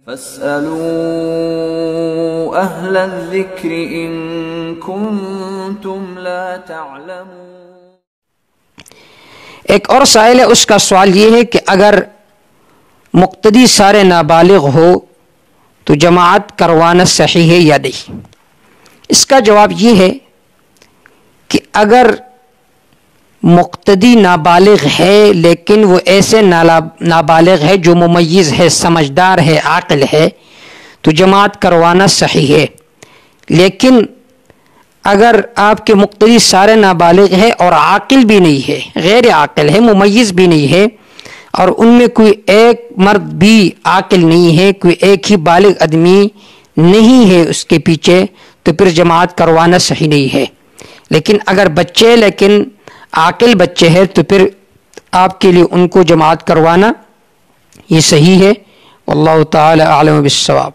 فاسألوا أهل الذكر إن كنتم لا تعلمون۔ ایک اور سائل ہے، اس کا سوال یہ ہے کہ اگر مقتدی سارے نابالغ ہو تو جماعت کروانا صحیح ہے یا نہیں؟ اس کا جواب یہ ہے کہ اگر مقتدی نابالغ ہے لیکن وہ ایسے نابالغ ہے جو ممیز ہے، سمجھدار ہے، عاقل ہے، تو جماعت کروانا صحیح ہے۔ لیکن اگر آپ کے مقتدی سارے نابالغ ہے اور عاقل بھی نہیں ہے، غیر عاقل ہے، ممیز بھی نہیں ہے، اور ان میں کوئی ایک مرد بھی عاقل نہیں ہے، کوئی ایک ہی بالغ آدمی نہیں ہے اس کے پیچھے، تو پھر جماعت کروانا صحیح نہیں ہے۔ لیکن اگر بچے لیکن عاقل بچے ہیں تو پھر آپ کے لیے ان کو جماعت کروانا یہ صحیح ہے۔ واللہ تعالی اعلم بالصواب۔